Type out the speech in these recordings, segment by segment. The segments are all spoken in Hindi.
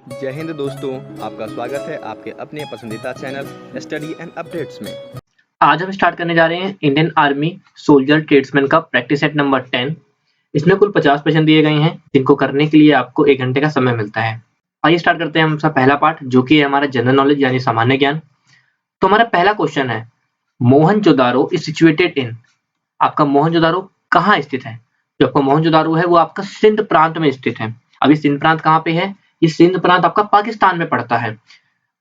जय हिंद दोस्तों, आपका स्वागत है आपके अपने पसंदीदा चैनल स्टडी एंड अपडेट्स में। आज हम स्टार्ट करने जा रहे हैं इंडियन आर्मी सोल्जर ट्रेड्समैन का प्रैक्टिस सेट नंबर 10। इसमें कुल 50 क्वेश्चन दिए गए हैं जिनको करने के लिए आपको 1 घंटे का समय मिलता है। आइए स्टार्ट करते हैं हम सबका पहला पार्ट जो कि है हमारा जनरल नॉलेज यानी सामान्य ज्ञान। तो हमारा पहला क्वेश्चन है, मोहनजोदारो इज सिचुएटेड इन। आपका मोहनजोदारो कहाँ स्थित है? जो आपका मोहनजोदारो है वो आपका सिंध प्रांत में स्थित है। अब ये सिंध प्रांत कहाँ पे है? ये सिंध प्रांत आपका पाकिस्तान में पड़ता है।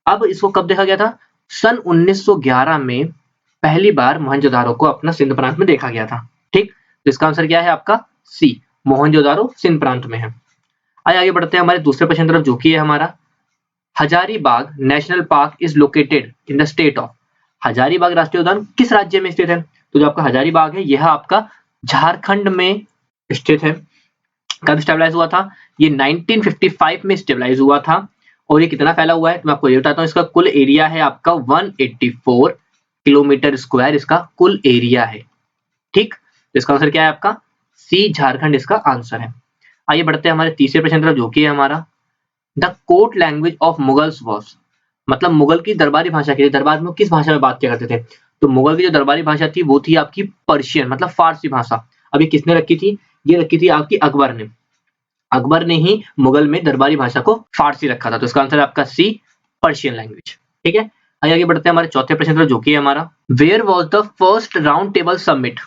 अब इसको कब देखा गया था? सन 1911 में पहली बार मोहनजोदारो को अपना सिंध प्रांत में देखा गया था। ठीक, तो इसका आंसर क्या है आपका? सी, मोहनजोदारो सिंध प्रांत में है। आइए आगे बढ़ते हैं हमारे दूसरे प्रश्न तरफ जो कि है हमारा, Hazaribagh national park is located in the state of. Hazaribagh राष्ट्रीय उद्यान किस राज्य में स्थित है? तो जो आपका हजारीबाग है यह आपका झारखंड में स्थित है। कब स्टेबलाइज हुआ था? ये 1955 में स्टेबलाइज हुआ था। और ये कितना फैला हुआ है तो मैं आपको ये बताता हूँ। इसका कुल एरिया है आपका 184 किलोमीटर स्क्वायर इसका कुल एरिया है। ठीक, तो इसका आंसर क्या है आपका? सी, झारखंड इसका आंसर है। आइए बढ़ते हैं हमारे तीसरे प्रश्न तरफ जो कि है हमारा, the court language of Mughals was. मतलब मुगल की दरबारी भाषा के लिए दरबार में किस भाषा में बात किया करते थे? तो मुगल की जो दरबारी भाषा थी वो थी आपकी पर्शियन मतलब फारसी भाषा। अभी किसने रखी थी? ये रखी थी आपकी अकबर ने। अकबर ने ही मुगल में दरबारी भाषा को फारसी रखा था। तो इसका आंसर है आपका सी, पर्शियन लैंग्वेज। ठीक है, आगे बढ़ते हैं हमारे चौथे प्रश्न पर जो कि है हमारा, where was the first round table summit.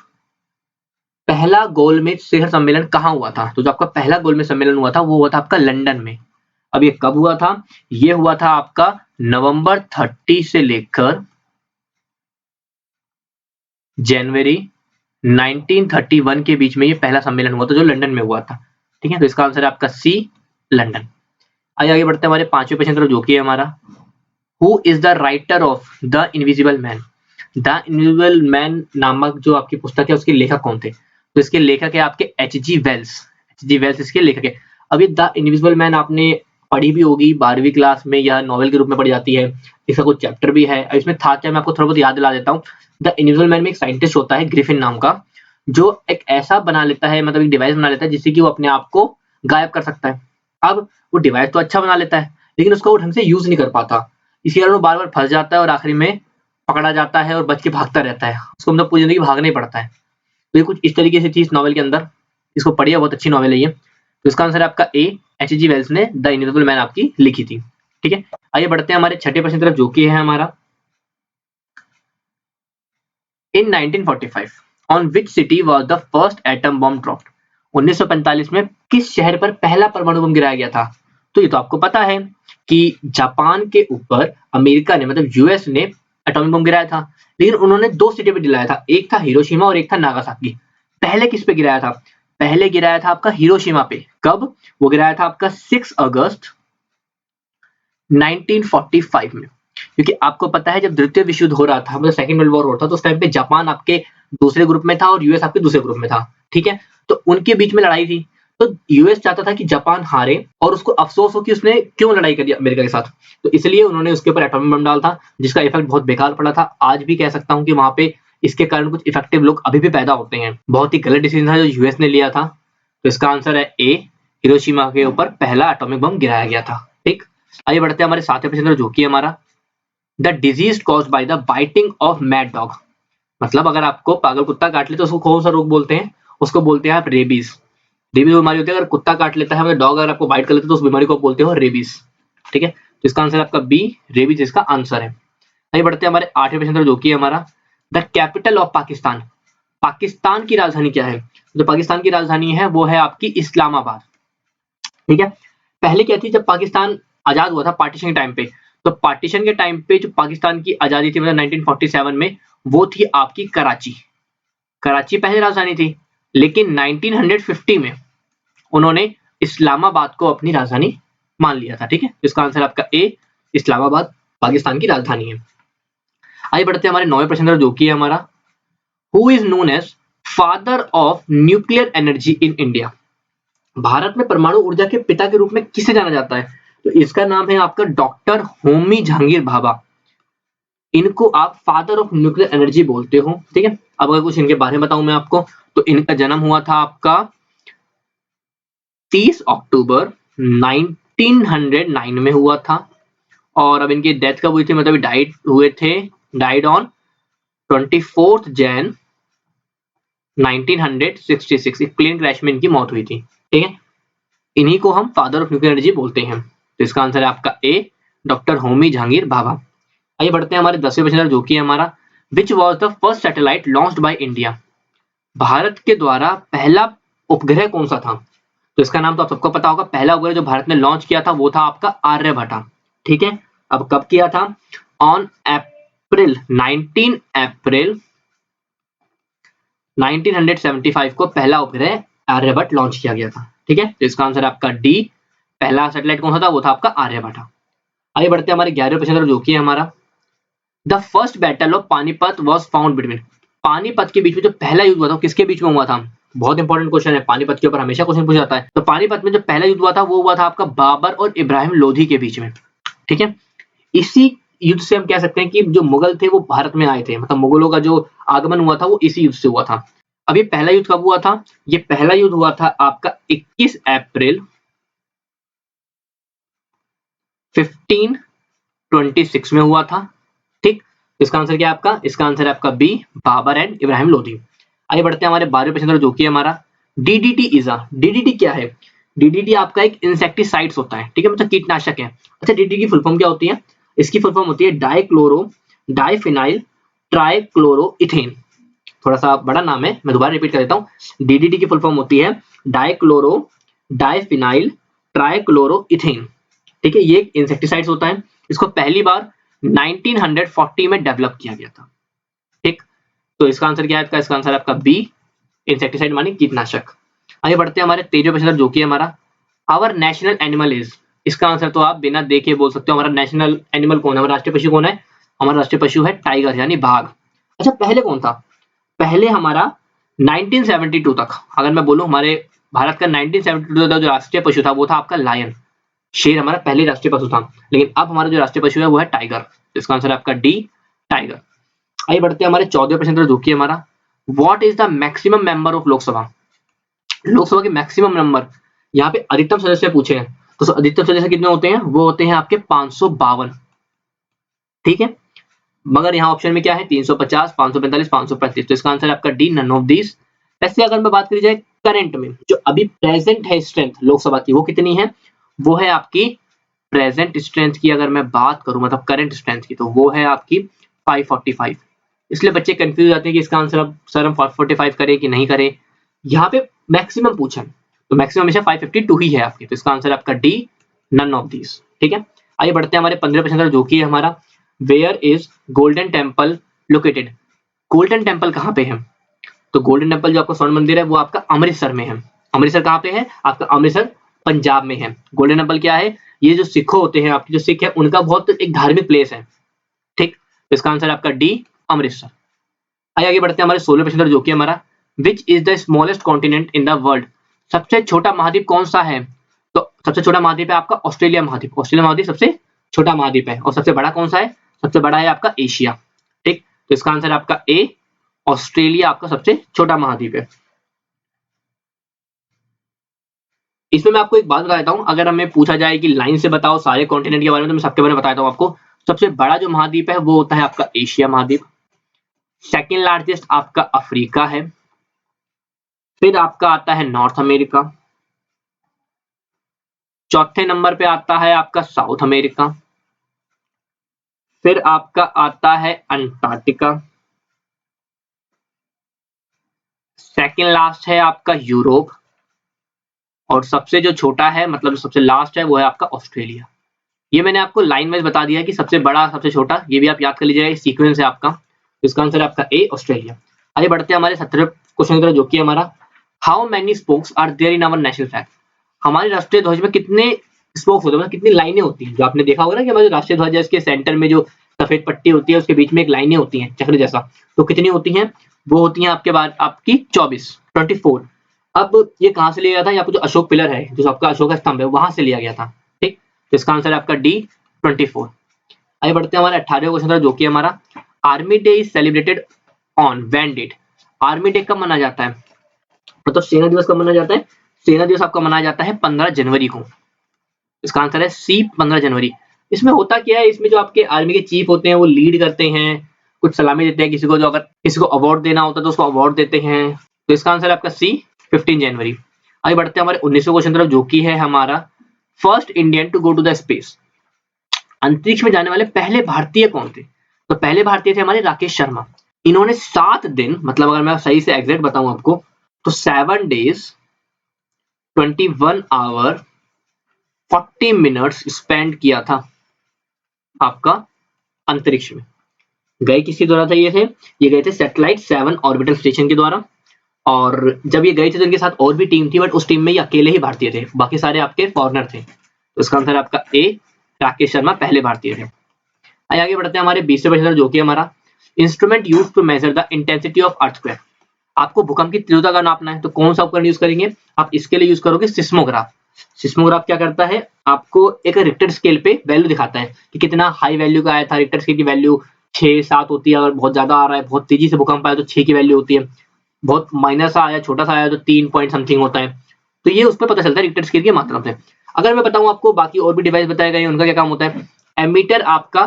पहला गोलमेज शिखर सम्मेलन कहाँ हुआ था? तो जो आपका पहला गोलमेज सम्मेलन हुआ था वो हुआ था आपका लंदन में। अब ये कब हुआ था? ये हुआ था आपका नवंबर 30 से लेकर जनवरी 1931 के बीच में ये पहला सम्मेलन हुआ था जो लंदन में हुआ था। ठीक है, तो इसका आंसर है आपका सी, लंदन। आगे बढ़ते हैं हमारे पांचवें प्रश्न तरफ जो कि है हमारा, who is the writer of the invisible man. The invisible man नामक जो आपकी पुस्तक है उसके लेखक कौन थे? तो इसके लेखक है आपके एच.जी. वेल्स। एच.जी. वेल्स इसके लेखक है। अभी द इनविजिबल मैन आपने पढ़ी भी होगी 12वीं क्लास में, यह नॉवेल के रूप में पढ़ी जाती है। इसका कुछ चैप्टर भी है। इसमें था क्या, मैं आपको थोड़ा बहुत याद दिला देता हूँ। द इनविजिबल मैन में एक साइंटिस्ट होता है ग्रिफिन नाम का, जो एक ऐसा बना लेता है, मतलब एक डिवाइस बना लेता है जिससे कि वो अपने आप को गायब कर सकता है। अब वो डिवाइस तो अच्छा बना लेता है लेकिन उसको वो ढंग से यूज नहीं कर पाता। इसी कारण वो बार बार फंस जाता है और आखिरी में पकड़ा जाता है और बच के भागता रहता है। उसको मतलब पूरी जिंदगी भागना ही पड़ता है। तो ये कुछ इस तरीके से थी इस नॉवेल के अंदर। इसको पढ़िए, बहुत अच्छी नॉवेल है ये। तो इसका आंसर है आपका ए, एच.जी. वेल्स ने द इनविजिबल मैन आपकी लिखी थी। ठीक है, आइए बढ़ते हैं हमारे छठे प्रश्न तरफ जो कि है हमारा, इन 1945 on which city was the first atom bomb dropped. 1945 में किस शहर पर पहला परमाणु बम गिराया गया था? तो ये तो आपको पता है कि जापान के ऊपर अमेरिका ने मतलब यूएस ने एटॉमिक बम गिराया था। लेकिन उन्होंने दो सिटी पे गिराया था, एक था हिरोशिमा और एक था नागासाकी। पहले किस पे गिराया था? पहले गिराया था आपका हिरोशिमा पे। कब? वो गिराया था आपका 6 अगस्त 1945 में। क्योंकि आपको पता है जब द्वितीय विश्व युद्ध हो रहा था, मतलब सेकंड वर्ल्ड वॉर हो रहा था, तो उस टाइम पे जापान आपके दूसरे ग्रुप में था और यूएस आपके दूसरे ग्रुप में था। ठीक है, तो उनके बीच में लड़ाई थी। तो यूएस चाहता था कि जापान हारे और उसको अफसोस हो कि उसने क्यों लड़ाई करी अमेरिका के साथ। तो इसलिए उन्होंने उसके ऊपर एटॉमिक बम डाला था जिसका इफेक्ट बहुत बेकार पड़ा था। आज भी कह सकता हूं कि वहां पे इसके कारण कुछ इफेक्टिव लोग अभी भी पैदा होते हैं। बहुत ही गलत डिसीजन था जो यूएस ने लिया था। तो इसका आंसर है ए, हिरोशिमा के ऊपर पहला एटॉमिक बम गिराया गया था। ठीक, आइए बढ़ते हैं हमारे सातवें प्रश्न जो कि हमारा, the disease caused by the biting of mad dog. मतलब अगर आपको पागल कुत्ता काट ले तो उसको कौन सा रोग बोलते हैं? उसको बोलते हैं आप रेबीज। रेबीज बीमारी होती है अगर कुत्ता काट लेता है, मतलब डॉग अगर आपको बाइट कर लेता है तो उस बीमारी को बोलते हो रेबीज। ठीक है, तो इसका आंसर आपका बी, रेबीज इसका आंसर है। आइए बढ़ते हैं हमारे आठवें प्रश्न जो कि हमारा, the capital of Pakistan. Pakistan की राजधानी क्या है? जो पाकिस्तान की राजधानी है वो है आपकी इस्लामाबाद। ठीक है, पहले क्या थी, जब पाकिस्तान आजाद हुआ था पार्टीशन के टाइम पे, तो पार्टीशन के टाइम पे जो पाकिस्तान की आजादी थी मतलब 1947 में, वो थी आपकी कराची। कराची पहले राजधानी थी, लेकिन 1950 में उन्होंने इस्लामाबाद को अपनी राजधानी मान लिया था। ठीक है, इसका आंसर आपका ए, इस्लामाबाद पाकिस्तान की राजधानी है। आइए बढ़ते हैं हमारे नौवें प्रश्न जो कि है हमारा, who is known as father of nuclear energy in India. Bharat में परमाणु ऊर्जा के पिता के रूप में किसे जाना जाता है? तो इसका नाम है आपका डॉक्टर होमी जहांगीर भाभा। इनको आप फादर ऑफ न्यूक्लियर एनर्जी बोलते हो। ठीक है, अब अगर कुछ इनके बारे में बताऊं मैं आपको, तो इनका जन्म हुआ था आपका 30 अक्टूबर 1909 में हुआ था और अब इनकी डेथ कब हुई थी, मतलब डाइड ऑन 24 जैन 1966। एक प्लेन क्रैश में इनकी मौत हुई थी। ठीक है, इन्हीं को हम फादर ऑफ न्यूक्लियर एनर्जी बोलते हैं। तो इसका आंसर है आपका ए, डॉक्टर होमी जहांगीर भाभा। आइए बढ़ते हैं हमारे 10वें प्रश्न जो कि है हमारा, which was the first satellite launched by India. Bharat के द्वारा पहला उपग्रह कौन सा था। तो इसका नाम तो आप सबको पता होगा, पहला उपग्रह जो भारत ने लॉन्च किया था वो था आपका आर्यभट्टा। ठीक है, अब कब किया था, ऑन अप्रैल 1975 को पहला उपग्रह आर्यभट्ट लॉन्च किया गया था। ठीक है, तो इसका आंसर आपका डी, पहला सैटेलाइट कौन सा था, वो था आपका आर्यभट्टा। आइए बढ़ते हैं हमारे 11वें प्रश्न जो कि है हमारा, the first battle of Panipat was found between. Panipat के बीच में जो पहला युद्ध हुआ था किसके बीच में हुआ था। बहुत इंपॉर्टेंट क्वेश्चन है, पानीपत के ऊपर हमेशा क्वेश्चन पूछा जाता है। तो पानीपत में जो पहला युद्ध हुआ था वो हुआ था आपका बाबर और इब्राहिम लोधी के बीच में। ठीक है, इसी युद्ध से हम कह सकते हैं कि जो मुगल थे वो भारत में आए थे, मतलब मुगलों का जो आगमन हुआ था वो इसी युद्ध से हुआ था। अब ये पहला युद्ध कब हुआ था, ये पहला युद्ध हुआ था आपका 21 अप्रैल 1526 में हुआ था। ठीक, इसका आंसर क्या है आपका, इसका आंसर है आपका बी, बाबर एंड इब्राहिम लोधी। आइए बढ़ते हैं हमारे 12वें प्रश्न जो कि है हमारा, डीडीटी इज अ, डीडीटी क्या है। डीडीटी आपका एक इंसेक्टिसाइड्स होता है। ठीक है, मतलब कीटनाशक है। अच्छा, डीडीटी की फुल फॉर्म क्या होती है, इसकी फुल फॉर्म होती है डाइक्लोरो डाइफिनाइल ट्राइक्लोरोइथेन। थोड़ा सा बड़ा नाम है, मैं दोबारा रिपीट कर देता हूँ। डीडीटी की फुल फॉर्म होती है डाइक्लोरो डाइफिनाइल ट्राइक्लोरोइथेन। ठीक है, ये एक इंसेक्टिसाइड्स होता है। इसको पहली बार 1940 में डेवलप किया गया था। ठीक, तो इसका आंसर क्या है, इसका आंसर है आपका बी, इंसेक्टिसाइड माने कीटनाशक। आगे बढ़ते हैं हमारे 13वें प्रश्न जो कि है हमारा, आवर नेशनल एनिमल इज। इसका आंसर तो आप बिना देखे बोल सकते हो, हमारा नेशनल एनिमल कौन है, हमारा राष्ट्रीय पशु कौन है, हमारा राष्ट्रीय पशु है टाइगर यानी बाघ। अच्छा, पहले कौन था, पहले हमारा 1972 तक अगर मैं बोलूं, हमारे भारत का 1972 तक जो राष्ट्रीय पशु था वो था आपका लायन, शेर हमारा पहले राष्ट्रीय पशु था। लेकिन अब हमारा जो राष्ट्रीय पशु है वो है टाइगर। इसका आंसर है आपका डी, टाइगर। आइए बढ़ते हैं हमारे 14वें प्रश्न जो कि हमारा, what is the maximum member of Lok Sabha. Lok Sabha के मैक्सिमम नंबर, यहाँ पे अधिकतम सदस्य पूछे हैं, तो अधिकतम सदस्य कितने होते हैं, वो होते हैं आपके 552। ठीक है, मगर यहाँ ऑप्शन में क्या है, 350, 545, 535। तो इसका आंसर है आपका डी, नन ऑफ दीज। ऐसे अगर मैं बात करी जाए करंट में, जो अभी प्रेजेंट है स्ट्रेंथ लोकसभा की, वो कितनी है, वो है आपकी प्रेजेंट स्ट्रेंथ की अगर मैं बात करूं, मतलब करंट स्ट्रेंथ की, तो वो है आपकी 545। इसलिए बच्चे कंफ्यूज हो जाते हैं कि इसका आंसर अब सर हम 545 करें कि नहीं करें। यहाँ पे मैक्सिमम पूछा तो मैक्सिमम हमेशा 552 ही है आपकी। तो इसका आंसर है आपका डी, नन ऑफ दीज। ठीक है, आइए बढ़ते हैं हमारे 15वें प्रश्न जो कि है हमारा, where is golden temple located. Golden temple कहाँ पे है, तो गोल्डन टेम्पल जो आपका स्वर्ण मंदिर है वो आपका अमृतसर में है। अमृतसर कहाँ पे है आपका, अमृतसर पंजाब में है। गोल्डन टेम्पल क्या है, ये जो सिख होते हैं आपके, जो सिख है उनका बहुत एक धार्मिक प्लेस है। ठीक, तो इसका आंसर आपका डी, अमृतसर। आगे बढ़ते हैं हमारे 16वें प्रश्न जो कि हमारा, which is the smallest continent in the world. सबसे छोटा महाद्वीप कौन सा है, तो सबसे छोटा महाद्वीप है आपका ऑस्ट्रेलिया महाद्वीप। ऑस्ट्रेलिया महाद्वीप सबसे छोटा महाद्वीप है। और सबसे बड़ा कौन सा है, सबसे बड़ा है आपका एशिया। ठीक, तो इसका आंसर आपका ए, ऑस्ट्रेलिया आपका सबसे छोटा महाद्वीप है। इसमें मैं आपको एक बात बता देता हूं, अगर हमें पूछा जाए कि लाइन से बताओ सारे कॉन्टिनेंट के बारे में, तो मैं सबके बारे में बताता हूं आपको। सबसे बड़ा जो महाद्वीप है वो होता है आपका एशिया महाद्वीप। सेकेंड लार्जेस्ट आपका अफ्रीका है। फिर आपका आता है नॉर्थ अमेरिका। चौथे नंबर पे आता है आपका साउथ अमेरिका। फिर आपका आता है अंटार्कटिका। सेकेंड लास्ट है आपका यूरोप। और सबसे जो छोटा है, मतलब सबसे लास्ट है, वो है आपका ऑस्ट्रेलिया। ये मैंने आपको लाइन वाइज बता दिया है कि सबसे बड़ा सबसे छोटा, ये भी आप याद कर लीजिएगा, सीक्वेंस है आपका। इसका आंसर है आपका ए, ऑस्ट्रेलिया। आगे बढ़ते हैं हमारे 17वें क्वेश्चन की तरफ जो कि हमारा, how many spokes are there in our national flag. हमारे राष्ट्रीय ध्वज में कितने स्पोक्स होते हैं, मतलब कितनी लाइनें होती हैं। जो आपने देखा होगा ना कि हमारे राष्ट्रीय ध्वज है, इसके सेंटर में जो सफेद पट्टी होती है उसके बीच में एक लाइनें होती हैं चक्र जैसा, तो कितनी होती हैं, वो होती हैं आपके बाद आपकी 24। अब ये कहाँ से लिया गया था, यहाँ पे जो अशोक पिलर है, जो आपका अशोक स्तंभ है, वहां से लिया गया था। ठीक, तो इसका आंसर है आपका डी, 24। आगे बढ़ते हैं हमारे 18वें क्वेश्चन जो कि हमारा, army day is celebrated on when date. Army day कब मनाया जाता है, मतलब सेना दिवस कब मनाया जाता है, सेना दिवस आपका मनाया जाता है 15 जनवरी को। इसका आंसर है सी 15 जनवरी। इसमें होता क्या है, इसमें जो आपके आर्मी के चीफ होते हैं वो लीड करते हैं, कुछ सलामी देते हैं किसी को, जो अगर किसी को अवार्ड देना होता है तो उसको अवार्ड देते हैं। तो इसका आंसर है आपका सी 15 जनवरी। आगे बढ़ते हैं हमारे 19वें क्वेश्चन तरफ, जो कि है हमारा first Indian to go to the space. अंतरिक्ष में जाने वाले पहले भारतीय कौन थे? तो पहले भारतीय थे हमारे राकेश शर्मा। इन्होंने 7 दिन, मतलब अगर मैं सही से एग्जैक्ट बताऊं आपको तो 7 days 21 आवर 40 मिनट्स स्पेंड किया था आपका अंतरिक्ष में। गए किसके द्वारा था ये गए थे सैटेलाइट 7 ऑर्बिटल स्टेशन के द्वारा। और जब ये गए थे तो इनके साथ और भी टीम थी, बट उस टीम में ये अकेले ही भारतीय थे, बाकी सारे आपके फॉरेनर थे। तो इसका आंसर आपका ए, राकेश शर्मा पहले भारतीय थे। आगे बढ़ते हैं हमारे 20वें क्वेश्चन, जो कि हमारा instrument used to measure the intensity of earthquake. आपको भूकंप की तीव्रता का नापना है, तो कौन सा उपकरण यूज करेंगे आप? इसके लिए यूज करोगे सिस्मोग्राफ। सिस्मोग्राफ क्या करता है, आपको एक रिक्टर स्केल पे वैल्यू दिखाता है कि कितना हाई वैल्यू का आया था। रिक्टर स्केल की वैल्यू 6-7 होती है, अगर बहुत ज्यादा आ रहा है, बहुत तेजी से भूकंप आया तो 6 की वैल्यू होती है, बहुत माइनर सा आया, छोटा सा आया तो 3 पॉइंट समथिंग होता है। तो ये उस पर पता चलता है रिक्टर स्केल की मात्रा से। अगर मैं बताऊं आपको बाकी और भी डिवाइस बताए गए हैं, उनका क्या काम होता है? एमीटर आपका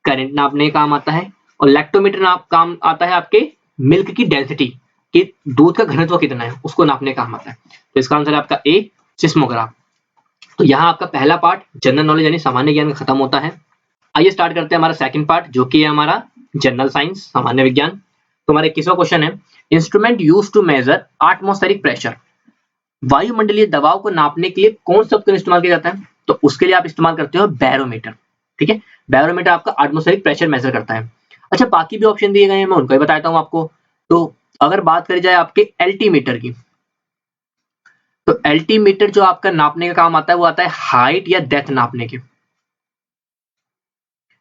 करंट नापने का काम आता है, और लैक्टोमीटर काम आता है आपके मिल्क की डेंसिटी, कि दूध का घनत्व कितना है उसको नापने का काम आता है। तो इसका आंसर है आपका ए, सिस्मोग्राफ। तो यहाँ आपका पहला पार्ट जनरल नॉलेज यानी सामान्य ज्ञान खत्म होता है। आइए स्टार्ट करते हैं हमारा सेकंड पार्ट, जो कि है हमारा जनरल साइंस, सामान्य विज्ञान। तो हमारा 21वां क्वेश्चन है, instrument used to measure atmospheric pressure. वायुमंडलीय दबाव को नापने के लिए कौन सा उपकरण इस्तेमाल किया जाता है? तो उसके लिए आप इस्तेमाल करते हो बैरोमीटर। ठीक है, बैरोमीटर आपका एटमॉस्फेरिक प्रेशर मेजर करता है। अच्छा, बाकी भी ऑप्शन दिए गए हैं, मैं उनको भी बताता हूं आपको। तो अगर बात करी जाए आपके एल्टीमीटर की, तो एल्टीमीटर जो आपका नापने का काम आता है वो आता है हाइट या डेप्थ नापने के।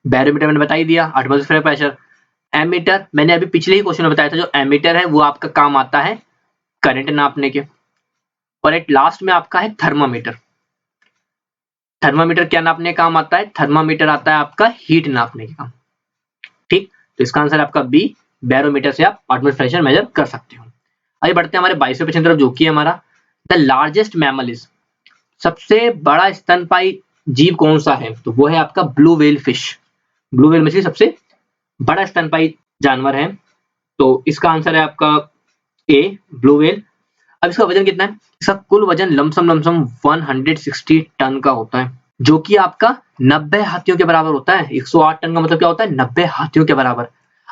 बैरोमीटर मैंने बता ही दिया, एटमॉस्फेरिक प्रेशर। एमीटर मैंने अभी पिछले ही क्वेश्चन में बताया था, जो एमीटर है वो आपका काम आता है करंट नापने के। और एट लास्ट में आपका है थर्मामीटर। थर्मामीटर क्या नापने का काम आता है? थर्मामीटर आता है आपका हीट नापने के काम। ठीक, तो इसका आंसर आपका बी, बैरोमीटर से आप एटमॉस्फेरिक प्रेशर मेजर कर सकते हो। आगे बढ़ते हैं हमारे 22वें क्वेश्चन तरफ, जो कि हमारा द लार्जेस्ट मैमल इज। सबसे बड़ा स्तनपायी जीव कौन सा है? तो वो है आपका blue whale fish. Blue whale मछली सबसे बड़ा स्तनपायी जानवर है। तो इसका आंसर है आपका ए, ब्लू व्हेल। अब इसका वजन कितना है? इसका कुल वजन लमसम 160 टन का होता है, जो कि आपका 90 हाथियों के बराबर होता है। 108 टन का मतलब क्या होता है? 90 हाथियों के बराबर।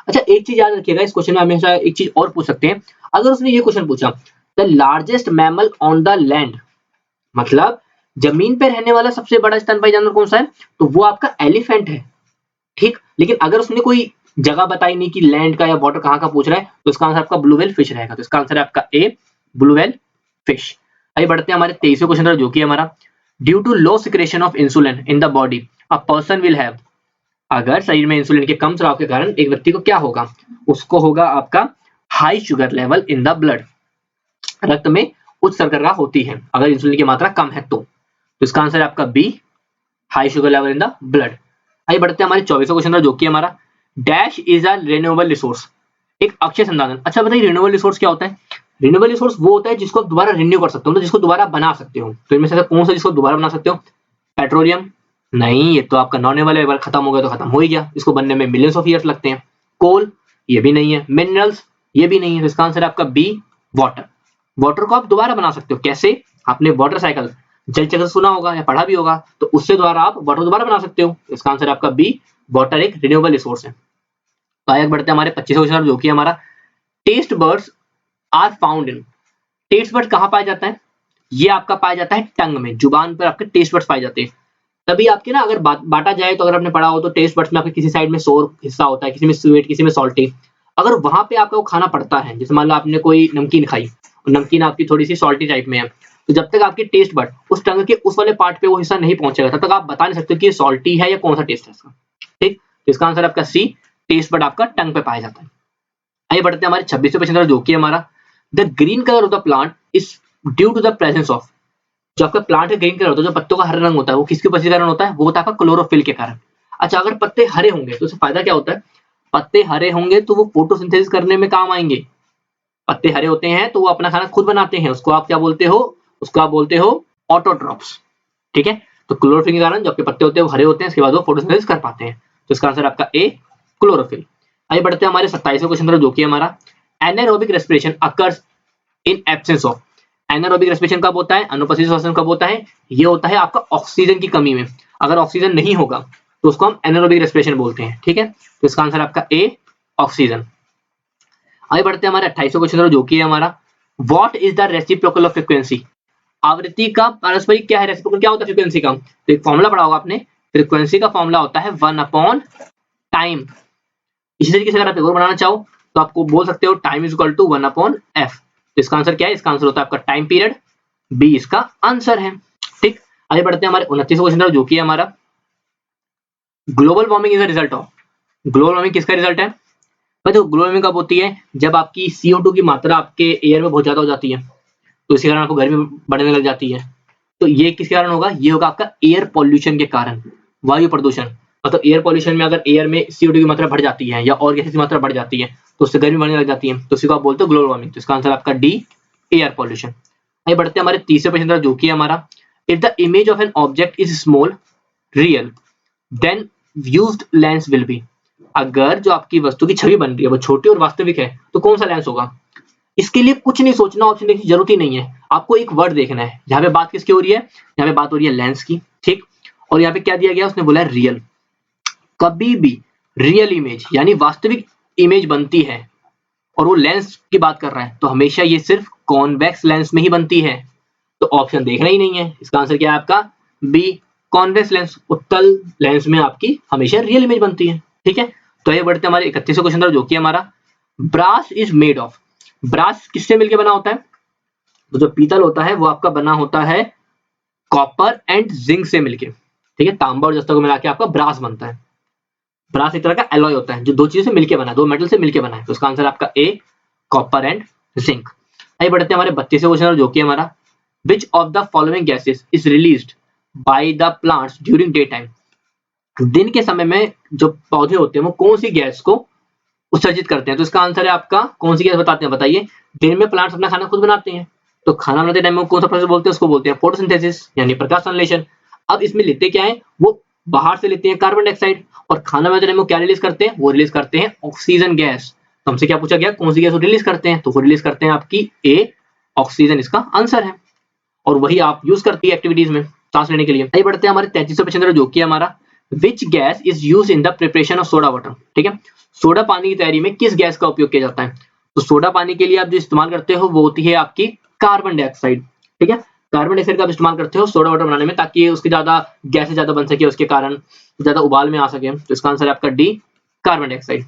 अच्छा, एक चीज याद रखिएगा, इस क्वेश्चन में हमेशा एक चीज और पूछ सकते हैं। अगर उसने ये क्वेश्चन पूछा the largest mammal on the land, मतलब जमीन पे रहने वाला सबसे बड़ा स्तनपायी जानवर कौन सा है, तो वो आपका एलिफेंट है। ठीक, लेकिन अगर उसने कोई जगह बताई नहीं कि लैंड का या वाटर कहाँ का पूछ रहा है, तो इसका आंसर आपका ब्लू व्हेल फिश रहेगा। तो इसका आंसर है आपका ए, ब्लू व्हेल फिश। आइए बढ़ते हैं हमारे 23वें क्वेश्चन तरफ, जो कि हमारा due to low secretion of insulin in the body a person will have. अगर शरीर में इंसुलिन के कम स्राव के कारण एक व्यक्ति को क्या होगा? उसको होगा आपका high sugar level in the blood. रक्त में उच्च शर्करा होती है अगर इंसुलिन की मात्रा कम है तो इसका आंसर है आपका B, high sugar level in the blood. आइए बढ़ते हैं हमारे 24वें क्वेश्चन पर, जो कि हमारा dash is a renewable resource, एक अक्षय संसाधन। अच्छा बताइए, रिन्यूएबल रिसोर्स क्या होता है? रिन्यूएबल रिसोर्स वो होता है जिसको आप दोबारा रिन्यू कर सकते हो, मतलब जिसको दोबारा बना सकते हो। तो इनमें से कौन सा जिसको दोबारा बना सकते हो? पेट्रोलियम नहीं, ये तो आपका नॉन रिन्यूएबल है, एक बार खत्म हो गया तो खत्म हो ही गया, इसको बनने में मिलियंस ऑफ ईयर्स लगते हैं। कोल ये भी नहीं है, मिनरल्स ये भी नहीं है। तो इसका आंसर है आपका बी, वाटर। वाटर को आप दोबारा बना सकते हो, कैसे? आपने वाटर साइकिल जल चक्र सुना होगा या पढ़ा भी होगा, तो उससे द्वारा आप वाटर दोबारा बना सकते हो। इसका आंसर है आपका बी, वाटर एक रिन्यूएबल रिसोर्स है। तो आगे बढ़ते हैं हमारे 25वें क्वेश्चन, जो कि हमारा test birds are found in. Test bird कहाँ पाया जाता है? ये आपका पाया जाता है टंग में, जुबान पर आपके टेस्ट बर्ड्स पाए जाते हैं। तभी आपके ना अगर बांटा जाए तो अगर आपने पढ़ा हो तो टेस्ट बर्ड्स में आपके किसी साइड में सोर हिस्सा होता है, किसी में स्वीट, किसी में सॉल्टी। अगर वहां पे आपका वो खाना पड़ता है, जैसे मान लो आपने कोई नमकीन खाई और नमकीन आपकी थोड़ी सी सॉल्टी टाइप में है, तो जब तक आपके टेस्ट बर्ड उस टंग के उस वाले पार्ट पे वो हिस्सा नहीं पहुंचेगा, तब तक आप बता नहीं सकते कि ये सॉल्टी है या कौन सा टेस्ट है इसका। ठीक, तो इसका आंसर आपका सी, टेस्ट बर्ड आपका टंग पे पाया जाता है। आइए बढ़ते हैं हमारे 26वें क्वेश्चन, जो कि हमारा the green colour of the plant is due to the presence of. जो आपका प्लांट है ग्रीन कलर होता है, जो पत्तों का हरा रंग होता है, वो किसके वजह के कारण होता है? वो होता है आपका क्लोरोफिल के कारण। अच्छा, अगर पत्ते हरे होंगे तो उससे फायदा क्या होता है? पत्ते हरे होंगे तो वो फोटोसिंथेसिस करने में काम आएंगे। पत्ते हरे होते हैं तो वो अपना खाना खुद बनाते हैं, उसको आप क्या बोलते हो? उसको आप बोलते हो ऑटोट्रॉप्स। ठीक है, तो क्लोरोफिल के कारण जो आपके पत्ते होते हैं वो हरे होते हैं, इसके बाद वो फोटोसिंथेसिस कर पाते हैं। तो इसका आंसर आपका ए क्लोरोफिल। आइए बढ़ते हैं हमारे 27वें क्वेश्चन तरफ, जो कि हमारा anaerobic respiration occurs in absence of. Anaerobic respiration कब होता है, अनुपस्थित श्वसन कब होता है, ये होता है आपका ऑक्सीजन की कमी में। अगर ऑक्सीजन नहीं होगा तो उसको हम एनारोबिक रेस्पिरेशन बोलते हैं, ठीक है। तो इसका आंसर आपका ए ऑक्सीजन। आगे बढ़ते हैं हमारे 28वें क्वेश्चन तरफ, जो कि है हमारा what is the reciprocal of frequency. आवृत्ति का पारस्परिक क्या है, रेसिप्रोकल क्या होता है फ्रीक्वेंसी का, तो एक फॉर्मूला पढ़ा होगा आपने, फ्रीक्वेंसी का फॉर्मूला होता है 1 अपॉन टाइम। इसी तरीके से अगर आप एक और बनाना चाहो तो आपको बोल सकते हो time is equal to 1 upon F. तो इसका आंसर क्या है, इसका आंसर होता है आपका टाइम पीरियड, बी इसका आंसर है, ठीक। आगे बढ़ते हैं हमारे 29वें क्वेश्चन तरफ, जो कि है हमारा global warming is the result of. Global warming किसका रिजल्ट है, तो ग्लोबल वार्मिंग कब होती है, जब आपकी CO2 की मात्रा आपके एयर में बहुत ज्यादा हो जाती है, तो इसी कारण आपको गर्मी बढ़ने लग जाती है। तो ये किसके कारण होगा, ये होगा आपका एयर पॉल्यूशन के कारण, वायु प्रदूषण। मतलब एयर पॉल्यूशन में अगर एयर में CO2 की मात्रा बढ़ जाती है या और गैसेस की मात्रा बढ़ जाती है तो उससे गर्मी बढ़ने लग जाती है, तो इसी को आप बोलते हो ग्लोबल वार्मिंग। तो इसका आंसर आपका डी एयर पॉल्यूशन। आगे बढ़ते हैं हमारे 30वें क्वेश्चन तरफ, जो कि है हमारा if the image of an object is small real then used lens will be. अगर जो आपकी वस्तु की छवि बन रही है वो छोटी और वास्तविक है तो कौन सा लेंस होगा। इसके लिए कुछ नहीं सोचना, ऑप्शन देखने की जरूरत ही नहीं है, आपको एक वर्ड देखना है। यहाँ पे बात किसकी हो रही है, यहाँ पे बात हो रही है लेंस की, ठीक। और यहाँ पे क्या दिया गया, उसने बोला है रियल। कभी भी रियल इमेज यानी वास्तविक इमेज बनती है और वो लेंस की बात कर रहा है तो हमेशा ये सिर्फ कॉन्वेक्स लेंस में ही बनती है। तो ऑप्शन देखना ही नहीं है, इसका आंसर क्या है आपका बी कॉन्वेक्स लेंस। उत्तल लेंस में आपकी हमेशा रियल इमेज बनती है, ठीक है। तो ये बढ़ते हमारे 31वें क्वेश्चन तरफ, जो कि हमारा brass is made of. Brass किससे मिलकर बना होता है, तो जो पीतल होता है वो आपका बना होता है कॉपर एंड जिंक से मिलके, ठीक है। तांबा और जस्ता को मिला के आपका ब्रास बनता है। ब्रास एक तरह का एलॉय होता है जो दो चीजों से मिलके बना है, दो मेटल से मिलके बना है। तो उसका आंसर आपका ए कॉपर एंड जिंक। आइए बढ़ते हैं हमारे 32वें क्वेश्चन, जो कि हमारा which of the following gases is released by the plants during day time. दिन के समय में जो पौधे होते हैं वो कौन सी गैस को उत्सर्जित करते हैं। तो इसका आंसर है आपका कौन सी गैस बताते हैं, बताइए। दिन में प्लांट्स अपना खाना खुद बनाते हैं, तो खाना बनाते टाइम में कौन सा प्रोसेस बोलते हैं, उसको बोलते हैं फोटोसिंथेसिस यानी प्रकाश संश्लेषण। अब इसमें लेते क्या है, वो बाहर से लेते हैं कार्बन डाइऑक्साइड, और खाना बनाते टाइम वो क्या रिलीज करते हैं, वो रिलीज करते हैं ऑक्सीजन गैस। तो हमसे क्या पूछा गया, कौन सी गैस रिलीज करते हैं, तो वो रिलीज करते हैं आपकी ए ऑक्सीजन, इसका आंसर है। और वही आप यूज करती है एक्टिविटीज में सांस लेने के लिए। आइए बढ़ते हैं हमारे 33वें क्वेश्चन, जो कि हमारा which gas is use in the preparation of soda water, ठीक है। सोडा पानी की तैयारी में किस गैस का उपयोग किया जाता है, तो सोडा पानी के लिए आप जो इस्तेमाल करते हो वो होती है आपकी कार्बन डाइऑक्साइड, ठीक है। कार्बन डाइऑक्साइड का आप इस्तेमाल करते हो सोडा वाटर बनाने में, ताकि उसकी ज्यादा गैसें ज्यादा बन सके, उसके कारण ज्यादा उबाल में आ सके। तो इसका आंसर है आपका डी कार्बन डाइऑक्साइड।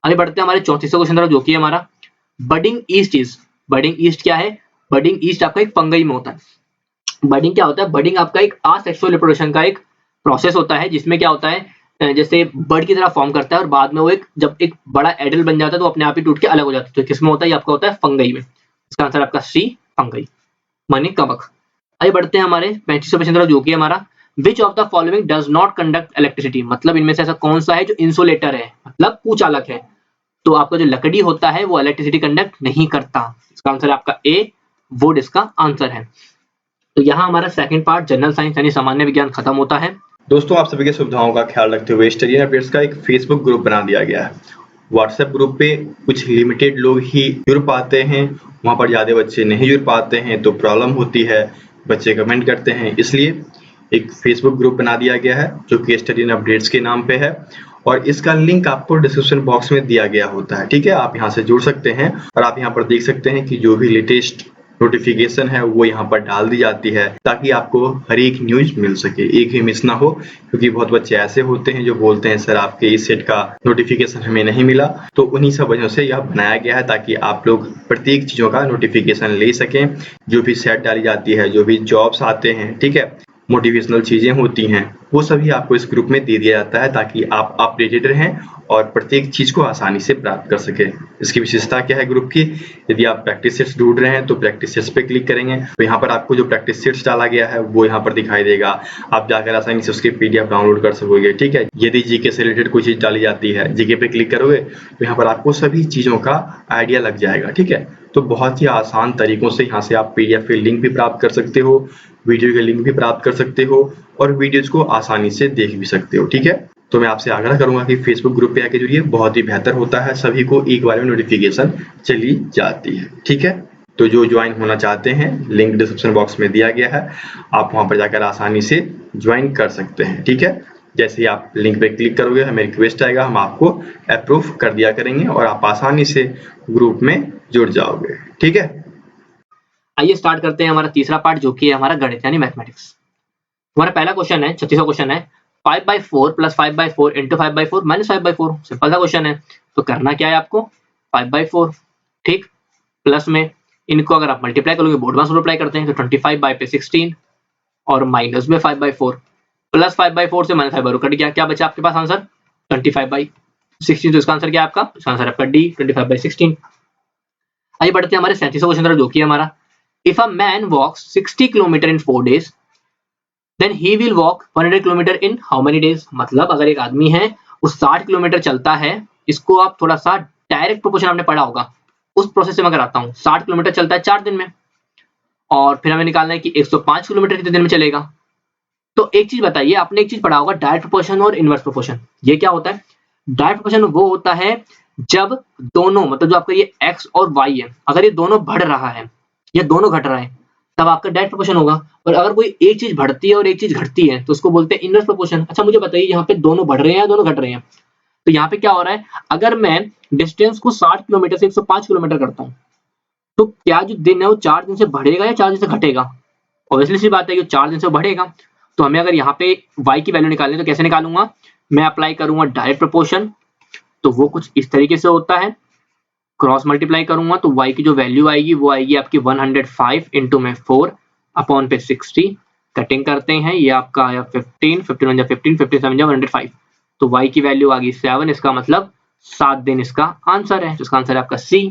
आगे बढ़ते हैं हमारे 34वें क्वेश्चन, जो कि हमारा budding east is. Budding east क्या है, बडिंग ईस्ट आपका एक फंगई में होता है। बडिंग क्या होता है, बडिंग आपका एक असेक्सुअल रिप्रोडक्शन का एक प्रोसेस होता है, जिसमें क्या होता है जैसे बर्ड की तरह फॉर्म करता है और बाद में वो जब एक बड़ा एडल्ट बन जाता है तो अपने आप ही टूट के अलग हो जाता है। तो किसमें होता है, आपका होता है फंगई में। इसका आंसर आपका सी फंगई माने कवक। आगे बढ़ते हैं हमारे 35वें क्वेश्चन, जो कि हमारा which of the following does not conduct electricity. मतलब इनमें से ऐसा कौन सा है जो इंसुलेटर है, मतलब कुचालक है। तो आपका जो लकड़ी होता है वो इलेक्ट्रिसिटी कंडक्ट नहीं करता। इसका आंसर है आपका ए वुड, इसका आंसर है। तो यहाँ हमारा सेकंड पार्ट जनरल साइंस यानी सामान्य विज्ञान खत्म होता है। दोस्तों, आप सभी की सुविधाओं का ख्याल रखते हुए स्टडी एंड अपडेट्स का एक फेसबुक ग्रुप बना दिया गया है। व्हाट्सएप ग्रुप पे कुछ लिमिटेड लोग ही जुड़ पाते हैं, वहाँ पर ज़्यादा बच्चे नहीं जुड़ पाते हैं तो प्रॉब्लम होती है, बच्चे कमेंट करते हैं। इसलिए एक फेसबुक ग्रुप बना दिया गया है जो कि स्टडी एंड अपडेट्स के नाम पे है, और इसका लिंक आपको डिस्क्रिप्शन बॉक्स में दिया गया होता है, ठीक है। आप यहाँ से जुड़ सकते हैं और आप यहाँ पर देख सकते हैं कि जो भी लेटेस्ट नोटिफिकेशन है वो यहाँ पर डाल दी जाती है, ताकि आपको हर एक न्यूज मिल सके, एक भी मिस ना हो। क्योंकि बहुत बच्चे ऐसे होते हैं जो बोलते हैं सर आपके इस सेट का नोटिफिकेशन हमें नहीं मिला, तो उन्हीं सब वजहों से यह बनाया गया है ताकि आप लोग प्रत्येक चीजों का नोटिफिकेशन ले सकें। जो भी सेट डाली जाती है, जो भी जॉब्स आते हैं, ठीक है, मोटिवेशनल चीजें होती हैं, वो सभी आपको इस ग्रुप में दे दिया जाता है ताकि आप अपडेटेड रहें और प्रत्येक चीज को आसानी से प्राप्त कर सके। इसकी विशेषता क्या है ग्रुप की, यदि आप प्रैक्टिस सेट्स ढूंढ रहे हैं तो प्रैक्टिस सेट्स पे क्लिक करेंगे तो यहाँ पर आपको जो प्रैक्टिस सेट्स डाला गया है वो यहाँ पर दिखाई देगा। आप जाकर आसानी से उसके पीडीएफ डाउनलोड कर सकोगे, ठीक है। यदि जीके से रिलेटेड कोई चीज डाली जाती है, जीके पे क्लिक करोगे तो यहाँ पर आपको सभी चीजों का आइडिया लग जाएगा, ठीक है। तो बहुत ही आसान तरीकों से यहाँ से आप पीडीएफ के लिंक भी प्राप्त कर सकते हो, वीडियो के लिंक भी प्राप्त कर सकते हो और वीडियोज को आसानी से देख भी सकते हो। ठीक है, तो मैं आपसे आग्रह करूंगा कि फेसबुक ग्रुप पे आके जुड़िए, बहुत ही बेहतर होता है, सभी को एक बार में नोटिफिकेशन चली जाती है। ठीक है, तो जो ज्वाइन होना चाहते हैं लिंक डिस्क्रिप्शन बॉक्स में दिया गया है, आप वहां पर जाकर आसानी से ज्वाइन कर सकते हैं। ठीक है, जैसे ही आप लिंक पे क्लिक करोगे हमें रिक्वेस्ट आएगा, हम आपको अप्रूव कर दिया करेंगे और आप आसानी से ग्रुप में जुड़ जाओगे। ठीक है, आइए स्टार्ट करते हैं हमारा तीसरा पार्ट जो कि है हमारा गणित यानी मैथमेटिक्स। हमारा पहला क्वेश्चन है 36वां क्वेश्चन है 5/4 + 5/4 × 5/4 - 5/4। सिंपल सा क्वेश्चन है, तो करना क्या है आपको 5/4, ठीक, प्लस में इनको अगर आप मल्टीप्लाई करोगे, बोर्ड में मल्टीप्लाई करते हैं तो 25 बाय पे 16 और माइनस में 5/4 प्लस 5/4 से -5/4 कट गया, क्या बचा आपके पास आंसर 25/16। तो इसका आंसर क्या है आपका, इसका आंसर आपका डी 25/16। आइए बढ़ते हैं हमारे 37वां क्वेश्चन जो कि है हमारा if a man walks 60 kilometre in 4 days then he will walk 100 kilometre in how many days. मतलब अगर एक आदमी है वो 60 किलोमीटर चलता है, इसको आप थोड़ा सा डायरेक्ट प्रोपोर्शन आपने पढ़ा होगा, उस प्रोसेस से मैं कराता हूँ। 60 किलोमीटर चलता है 4 दिन में और फिर हमें निकालना है कि 105 किलोमीटर कितने दिन में चलेगा। तो एक चीज बताइए, आपने एक चीज पढ़ा होगा डायरेक्ट प्रोपोर्शन और इनवर्स प्रोपोर्शन। ये क्या होता है, डायरेक्ट प्रोपोर्शन वो होता है जब दोनों, मतलब जो आपका ये x और y है, अगर ये दोनों बढ़ रहा है या दोनों घट रहा है तब आपका डायरेक्ट प्रोपोर्शन होगा। और अगर कोई एक चीज बढ़ती है और एक चीज घटती है तो उसको बोलते हैं इनवर्स प्रोपोर्शन। अच्छा मुझे बताइए यहाँ पे दोनों बढ़ रहे हैं या दोनों घट रहे हैं। तो यहाँ पे क्या हो रहा है, अगर मैं डिस्टेंस को 60 किलोमीटर से 105 किलोमीटर करता हूँ तो क्या जो दिन है वो 4 दिन से बढ़ेगा या 4 दिन से घटेगा। ऑब्वियसली सी बात है कि 4 दिन से बढ़ेगा। तो हमें अगर यहाँ पे y की वैल्यू निकालनी है तो कैसे निकालूंगा, मैं अप्लाई करूंगा डायरेक्ट प्रोपोर्शन, तो वो कुछ इस तरीके से होता है, क्रॉस मल्टीप्लाई करूंगा तो y की जो वैल्यू आएगी वो आएगी आपकी 105 इंटू में 4 अपॉन पे 60, कटिंग करते हैं ये आपका आया 15, 15 जा 15, 57 जा 105, तो y की वैल्यू आ गई 7, इसका मतलब 7 दिन इसका आंसर है, जिसका आंसर है आपका सी।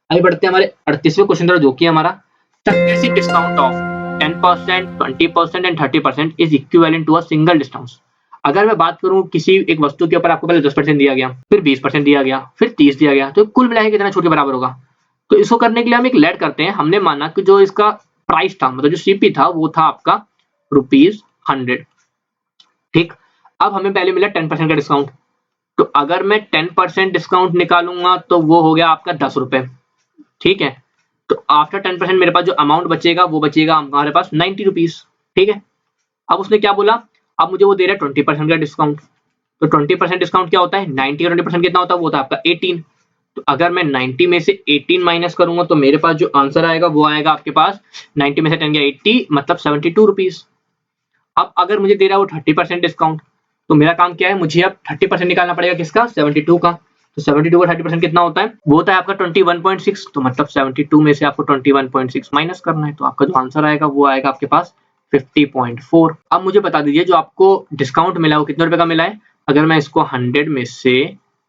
आगे बढ़ते हैं हमारे 38वें क्वेश्चन तरफ जो कि हमारा successive discount of 10%, 20% and 30% is equivalent to a single discount. अगर मैं बात करूं किसी एक वस्तु के ऊपर आपको पहले 10% दिया गया, फिर 20% दिया गया, फिर 30 दिया गया, तो कुल मिला के कितना छूट के बराबर होगा। तो इसको करने के लिए हम एक लेट करते हैं। हमने माना कि जो इसका प्राइस था, मतलब जो सीपी था वो था आपका ₹100, ठीक। अब हमें पहले मिला 10% का डिस्काउंट, तो अगर मैं 10% डिस्काउंट निकालूंगा तो वो हो गया आपका ₹10, ठीक है। तो आफ्टर 10% मेरे पास जो अमाउंट बचेगा वो बचेगा हमारे पास ₹90, ठीक है। अब उसने क्या बोला, अब मुझे वो दे रहा है 20% का डिस्काउंट। तो 20% डिस्काउंट क्या होता है, 90 का 20% कितना होता है, वो होता है आपका 18। तो अगर मैं 90 में से 18 माइनस करूंगा तो मेरे पास जो आंसर आएगा वो आएगा आपके पास 90 में से 10 गया 80, मतलब ₹72। अब अगर मुझे दे रहा है वो 30% डिस्काउंट, तो मेरा काम क्या है, मुझे अब 30% निकालना पड़ेगा किसका, 72 का। तो 72 का 30% कितना होता है, वो होता है आपका 21.6, तो मतलब 72 में से आपको 21.6 माइनस करना है, तो आपका जो आंसर आएगा वो आएगा आपके पास 50.4। अब मुझे बता दीजिए जो आपको डिस्काउंट मिला है वो कितने रुपए का मिला है। अगर मैं इसको 100 में से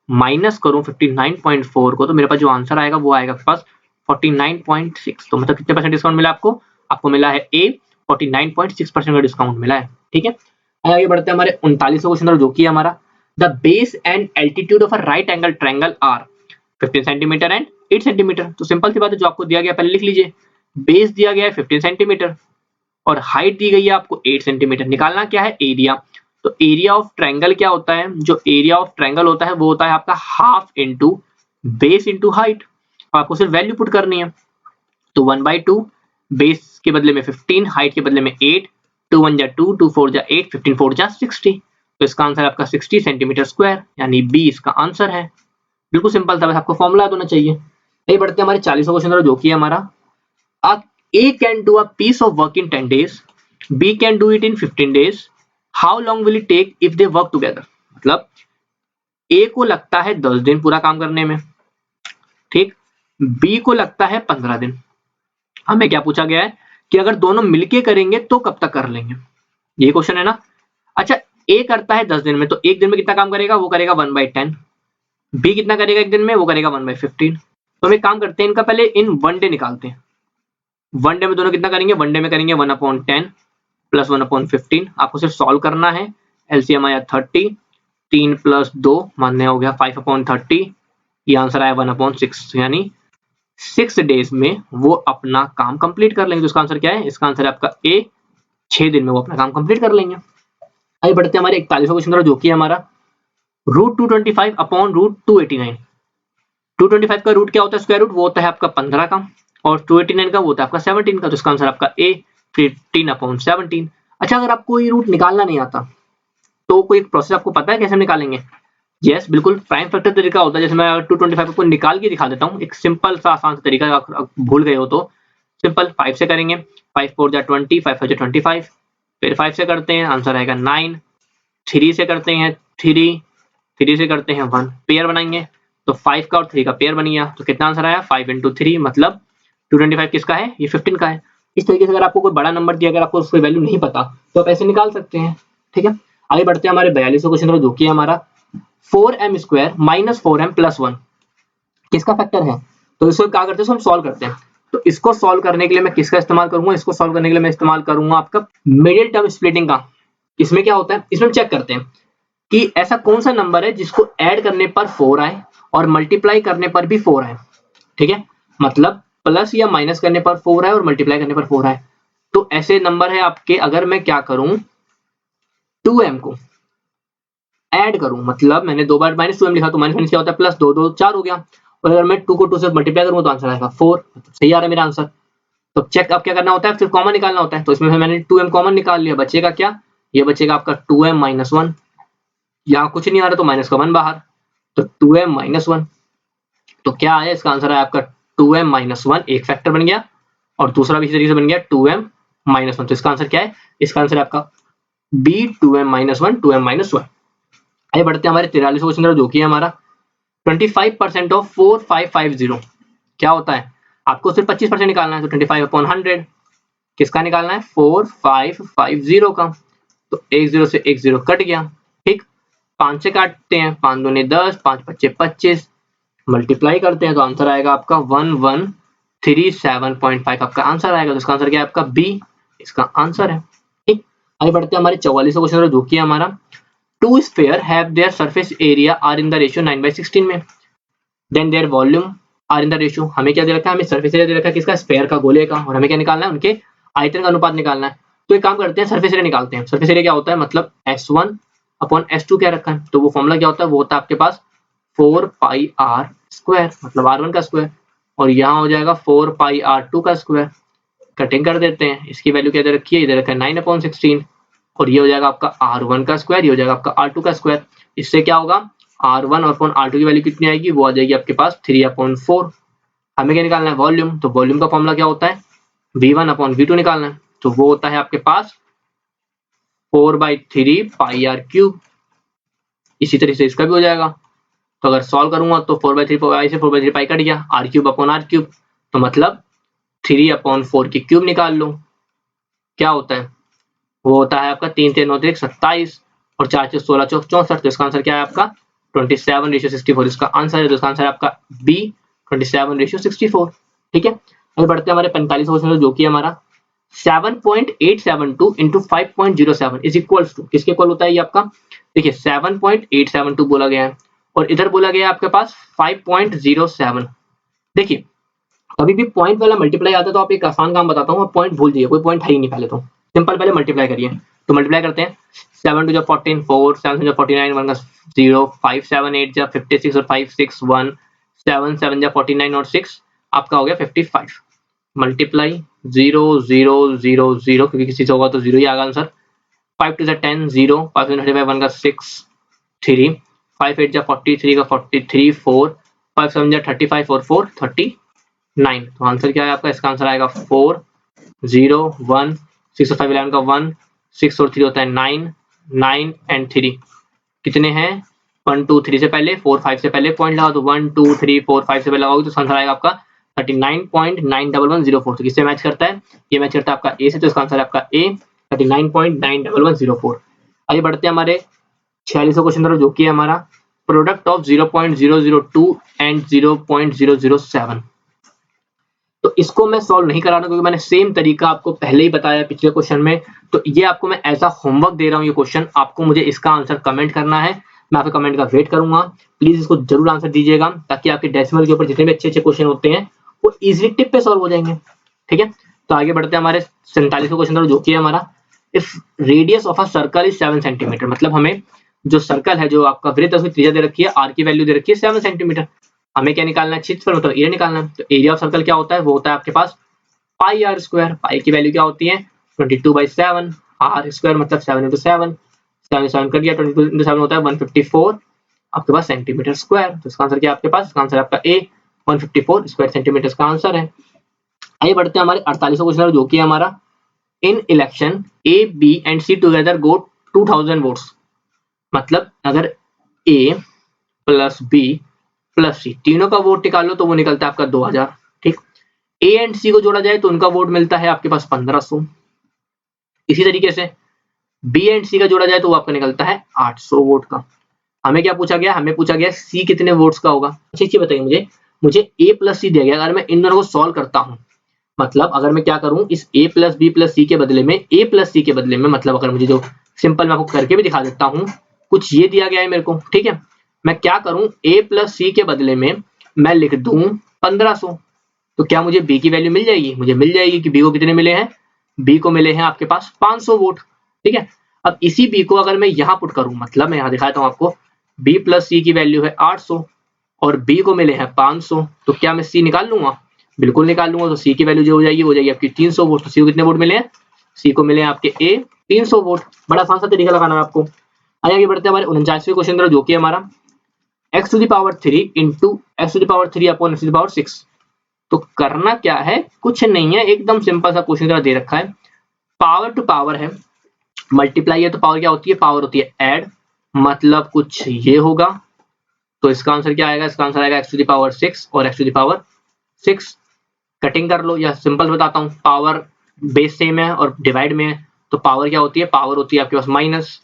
माइनस करूं 59.4 को, तो मेरे पास जो आंसर आएगा वो आएगा आपके पास 49.6। तो मतलब कितने परसेंट डिस्काउंट मिला आपको, आपको मिला है ए 49.6% का डिस्काउंट मिला है, ठीक है। आगे बढ़ते हैं हमारे 39वें क्वेश्चन जो कि हमारा the base and altitude of a right angle triangle are 15 centimetre and 8 centimetre. तो सिंपल सी बात है, जो आपको दिया गया पहले लिख लीजिए, बेस दिया गया है 15 सेंटीमीटर और हाइट दी गई है आपको 8 सेंटीमीटर। निकालना क्या है, एरिया। तो एरिया ऑफ ट्रायंगल क्या होता है, जो एरिया ऑफ ट्रायंगल होता है वो होता है आपका half into base into height. आपको सिर्फ वैल्यू पुट करनी है, तो 1/2, बेस के बदले में 15, हाइट के बदले में 8, 2 1 जा 2, 2 4 जा 8, 15 4 जा 60। तो इसका आंसर आपका 60 सेंटीमीटर स्क्वायर, यानी बी इसका आंसर है। बिल्कुल सिंपल था, बस आपको फॉर्मूला याद होना चाहिए। यही बढ़ते हैं हमारे 40वां क्वेश्चन जो कि है हमारा A can do a piece of work in 10 days, B can do it in 15 days. How long will it take if they work together? मतलब A को लगता है 10 दिन पूरा काम करने में, ठीक, B को लगता है 15 दिन। हमें क्या पूछा गया है कि अगर दोनों मिलके करेंगे तो कब तक कर लेंगे, ये क्वेश्चन है ना। अच्छा, A करता है 10 दिन में, तो एक दिन में कितना काम करेगा, वो करेगा 1/10। B कितना करेगा एक दिन में, वो करेगा 1/15। तो हम एक काम करते हैं, इनका पहले इन वन डे निकालते हैं। वन डे में दोनों कितना करेंगे, वन डे में करेंगे 1/10 प्लस 1/15। आपको सिर्फ सॉल्व करना है, एलसीएम आया 30, 3 प्लस 2 मानने हो गया 5/30, ये आंसर आया 1/6, यानी 6 डेज में वो अपना काम कंप्लीट कर लेंगे। तो इसका आंसर क्या है, इसका आंसर है आपका ए 6 दिन में वो अपना काम कंप्लीट कर लेंगे। आगे बढ़ते हैं हमारे 41वां क्वेश्चन जो कि है हमारा √225 अपॉन √289। 225 का रूट क्या होता है, स्क्वायर रूट वो होता है आपका 15 का, और 289 का वो होता है आपका 17 का। तो इसका आंसर आपका ए 15/17। अच्छा, अगर आपको ये रूट निकालना नहीं आता तो कोई प्रोसेस आपको पता है कैसे निकालेंगे? यस, बिल्कुल प्राइम फैक्टर तरीका होता है। जैसे मैं 225 को निकाल के दिखा देता हूँ, एक सिंपल सा आसान सा तरीका, आप भूल गए हो तो सिंपल 5 से करेंगे। 5 4 जा 20, 5 5 जा 25, फिर 5 से करते हैं, आंसर आएगा 9। 3 से करते हैं 3, 3 से करते हैं 1, पेयर बनाएंगे तो 5 का और 3 का पेयर बन गया। तो कितना आंसर आया 5 × 3, मतलब 225 किसका है, ये 15 का है। इस तरीके से अगर आपको कोई बड़ा नंबर दिया, अगर आपको उसकी वैल्यू नहीं पता तो आप ऐसे निकाल सकते हैं। ठीक है, आगे बढ़ते हैं हमारे 42वां क्वेश्चन जो कि है हमारा 4m² - 4m + 1 किसका फैक्टर है। तो इसको क्या करते हैं, हम सॉल्व करते हैं। तो इसको सॉल्व करने के लिए मैं किसका इस्तेमाल करूंगा, इसको सॉल्व करने के लिए मैं इस्तेमाल करूंगा आपका मिडिल टर्म स्प्लिटिंग का। इसमें क्या होता है, इसमें चेक करते हैं कि ऐसा कौन सा नंबर है जिसको ऐड करने पर 4 आए और मल्टीप्लाई करने पर भी 4 आए। ठीक है, मतलब प्लस या माइनस करने पर 4 आए और मल्टीप्लाई करने पर 4 आए। तो ऐसे नंबर है आपके, अगर मैं क्या करूं 2m को ऐड करूं, मतलब मैंने 2 बार -2m लिखा तो माइनस क्या होता है, प्लस 2 2 4 हो गया। और अगर मैं 2 को 2 से मल्टीप्लाई करूंगा तो आंसर आएगा 4। सही आ रहा है मेरा आंसर। तो चेक अब क्या करना होता है, सिर्फ कॉमन निकालना होता है। तो इसमें से मैंने 2m कॉमन निकाल लिया, बचेगा क्या, ये बचेगा आपका 2m - 1। यहाँ कुछ नहीं आ रहा तो माइनस का 1 बाहर, तो 2m - 1। तो क्या आया, इसका आंसर है आपका 2m - 1, एक फैक्टर बन गया, और दूसरा भी इसी तरीके से बन गया 2m - 1। तो इसका आंसर क्या है, इसका आंसर है आपका बी 2m - 1, 2m - 1। आगे बढ़ते हैं हमारे 43वां क्वेश्चन जो कि है हमारा 25% ऑफ 4550 क्या होता है। आपको सिर्फ 25% निकालना है, तो 25/100 किसका निकालना है, 4550 का। तो एक 0 से एक 0 कट गया। ठीक, 5 से काटते हैं, 5 दूनी 10, 5 पच्चे 25, मल्टीप्लाई करते हैं तो आंसर आएगा आपका 1137.5 आपका आंसर आएगा। तो इसका आंसर क्या है आपका बी, इसका आंसर है। ठीक, आगे बढ़ते हैं हमारे 44वां क्वेश्चन जो कि है हमारा two sphere have their surface area are in the ratio 9/16 में, then their volume are in the ratio. हमें क्या दे रखा है, हमें सरफेस एरिया दे रखा है किसका, स्फीयर का, गोले का, और हमें क्या निकालना है, उनके आयतन का अनुपात निकालना है। तो एक काम करते हैं, सरफेस एरिया निकालते हैं। सरफेस एरिया क्या होता है, मतलब S1/S2 क्या रखा है, तो वो फॉर्मूला क्या होता है, वो होता है आपके पास 4πr², मतलब R1 का स्क्वायर, और यहाँ हो जाएगा 4πr2 का स्क्वायर। कटिंग कर देते हैं, इसकी वैल्यू क्या दे रखी है, इधर रखा है 9/16, और ये हो जाएगा आपका R1 का स्क्वायर, ये हो जाएगा आपका R2 का स्क्वायर। इससे क्या होगा, R1/R2 की वैल्यू कितनी आएगी, वो आ जाएगी आपके पास 3/4। हमें क्या निकालना है, वॉल्यूम। तो वॉल्यूम का फॉर्मूला क्या होता है, V1/V2 निकालना है, तो वो होता है आपके पास 4/3πr³। इसी तरीके से इसका भी हो जाएगा। तो अगर सॉल्व करूंगा तो 4/3 से 4/3 कट गया, r³/r³, तो मतलब 3/4 की क्यूब निकाल लो। क्या होता है, वो होता है आपका 3 3 9 27, और 4 4 16 चौक 64। तो इसका आंसर क्या है आपका 27/64, इसका आंसर है। तो इसका आंसर है आपका बी 27/64। ठीक है, अभी बढ़ते हैं हमारे 45वां क्वेश्चन जो कि हमारा 7.872 into 5.07 इज इक्वल्स टू, किसके इक्वल होता है ये आपका, देखिए 7.872 बोला गया है और इधर बोला गया है आपके पास 5.07। देखिए कभी भी पॉइंट वाला मल्टीप्लाई आता है तो आप एक आसान काम बताता हूँ, पॉइंट भूल जाइए, कोई पॉइंट है ही नहीं पहले तो, सिंपल पहले मल्टीप्लाई करिए। तो मल्टीप्लाई करते हैं, 7 2 14, 4 7 7 49, 1 का 0, 5 7 8 जा 56 और 5 6 1, 7 7 जा 49 और 6 आपका हो गया 55। मल्टीप्लाई 0 0 0 0, क्योंकि किसी से होगा तो 0 ही आएगा आंसर। 5 2 10 0, 5 7 35, 1 का 6 3, 5 8 जा 43 का 43 4, 5 7 जा 35 और 4 39। तो आंसर क्या है आपका, इसका आंसर आएगा 4 0 1, 6 और 5 11 का 1, 6 और 3 होता है 9, 9 एंड 3 कितने हैं, 1 2 3 से पहले 4 5 से पहले पॉइंट लगा, तो 1 2 3 4 5 से पहले लगाओगे तो आंसर आएगा आपका 39.91104। तो किससे मैच करता है, ये मैच करता है आपका ए से, तो इसका आंसर है आपका ए 39.91104। आगे बढ़ते हैं हमारे 46वां क्वेश्चन तरफ जो कि है हमारा प्रोडक्ट ऑफ 0.002 एंड 0.007। तो इसको मैं सॉल्व नहीं करा रहा हूं क्योंकि मैंने सेम तरीका आपको पहले ही बताया पिछले क्वेश्चन में। तो ये आपको मैं ऐसा होमवर्क दे रहा हूँ, ये क्वेश्चन आपको मुझे इसका आंसर कमेंट करना है, मैं आपके कमेंट का वेट करूंगा। प्लीज इसको जरूर आंसर दीजिएगा ताकि आपके डेसिमल के ऊपर जितने भी अच्छे अच्छे क्वेश्चन होते हैं वो इजीली टिप पे सॉल्व हो जाएंगे। ठीक है, तो आगे बढ़ते हैं हमारे 47वां क्वेश्चन जो कि है हमारा if radius of a circle is 7 centimetre, मतलब हमें जो सर्कल है, जो आपका वृत्त है, उसमें त्रिज्या दे रखी है, आर की वैल्यू दे रखी है 7 सेंटीमीटर। हमें क्या निकालना है, क्षेत्रफल मतलब एरिया निकालना है। तो एरिया ऑफ सर्कल क्या होता है, वो होता है आपके पास पाई आर स्क्वायर। पाई की वैल्यू क्या होती है 22/7, आर स्क्वायर मतलब 7 × 7, 7 कर दिया, 22 × 7 होता है 154 आपके पास सेंटीमीटर स्क्वायर। तो इसका आंसर क्या आपके पास, इसका आंसर आपका ए 154 स्क्वायर सेंटीमीटर का आंसर है। आइए बढ़ते हैं हमारे 48वां क्वेश्चन, जो कि हमारा in election A B and C together go 2000 votes, मतलब अगर A plus B plus C तीनों का वोट निकालो तो वो निकलता है आपका 2000। ठीक, ए एंड सी को जोड़ा जाए तो उनका वोट मिलता है आपके पास 1500। इसी तरीके से बी एंड सी का जोड़ा जाए तो वो आपका निकलता है 800 वोट का। हमें क्या पूछा गया, हमें पूछा गया सी कितने वोट्स का होगा। अच्छी चीज बताइए मुझे ए प्लस सी दिया गया, अगर मैं इन दोनों को सॉल्व करता हूं, मतलब अगर मैं क्या करूं, इस ए प्लस बी प्लस सी के बदले में ए प्लस सी के बदले में, मतलब अगर मुझे जो सिंपल मैं आपको करके भी दिखा देता हूं, कुछ ये दिया गया है मेरे को, ठीक है, मैं क्या करूं, ए प्लस सी के बदले में मैं लिख दूं 1500, तो क्या मुझे बी की वैल्यू मिल जाएगी, मुझे मिल जाएगी कि बी को कितने मिले हैं, बी को मिले हैं आपके पास 500 वोट। ठीक है, अब इसी बी को अगर मैं यहाँ पुट करूं, मतलब मैं यहाँ दिखाता हूँ आपको, बी प्लस सी की वैल्यू है 800 और बी को मिले हैं 500, तो क्या मैं सी निकाल लूंगा, बिल्कुल निकाल लूंगा। तो सी की वैल्यू जो हो जाएगी वो हो जाएगी आपकी 300 वोट। तो सी को कितने वोट मिले हैं, सी को मिले हैं आपके ए 300 वोट। बड़ा आसान सा तरीका लगाना है आपको। आगे बढ़ते हैं हमारे 49वें क्वेश्चन तरफ, जो कि हमारा x⁻³ इंटू x⁻³ तो करना क्या है, कुछ नहीं है, एकदम सिंपल सा क्वेश्चन तरह दे रखा है। पावर टू पावर है, मल्टीप्लाई है तो पावर क्या होती है, पावर होती है ऐड, मतलब कुछ ये होगा। तो इसका आंसर क्या आएगा, इसका आंसर आएगा x⁻6 और x⁻6। कटिंग कर लो या सिंपल बताता हूँ, पावर बेस सेम है और डिवाइड में है, तो पावर क्या होती है, पावर होती है आपके पास माइनस।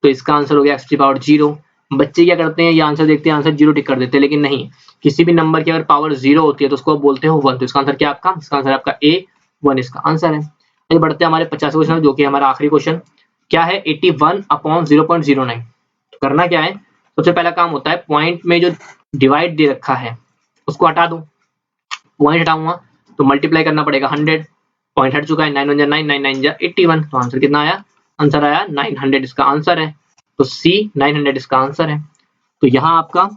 तो इसका आंसर हो गया x⁻0। बच्चे क्या करते हैं, ये आंसर देखते हैं, आंसर 0 टिक कर देते हैं, लेकिन नहीं, किसी भी नंबर की अगर पावर 0 होती है तो उसको बोलते हैं 1। तो इसका आंसर क्या आपका, इसका आंसर आपका A1 इसका आंसर है। आगे बढ़ते हैं हमारे 50वें क्वेश्चन, जो कि हमारा आखिरी क्वेश्चन क्या है, 81/0.09। तो करना क्या है, सबसे पहला काम होता है पॉइंट में जो डिवाइड दे रखा है उसको हटा दूं, पॉइंट हटाऊंगा तो मल्टीप्लाई करना पड़ेगा 100, पॉइंट हट चुका है, 9 × 1 = 9, 9 × 9 = 81, तो आंसर कितना आया, आंसर आया 900 इसका आंसर है। तो सी 900 इसका आंसर है। तो यहाँ आपका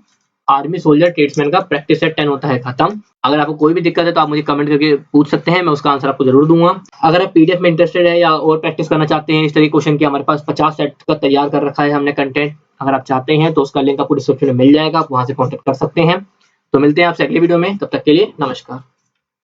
आर्मी सोल्जर ट्रेड्समैन का प्रैक्टिस सेट 10 होता है खत्म। अगर आपको कोई भी दिक्कत है तो आप मुझे कमेंट करके पूछ सकते हैं, मैं उसका आंसर आपको जरूर दूंगा। अगर आप पीडीएफ में इंटरेस्टेड है या और प्रैक्टिस करना चाहते हैं इस तरह क्वेश्चन की, हमारे पास 50 सेट का तैयार कर रखा है हमने कंटेंट, अगर आप चाहते हैं तो उसका लिंक आपको डिस्क्रिप्शन में मिल जाएगा, आप वहां से कॉन्टेक्ट कर सकते हैं। तो मिलते हैं आपसे अगली वीडियो में, तब तक के लिए नमस्कार।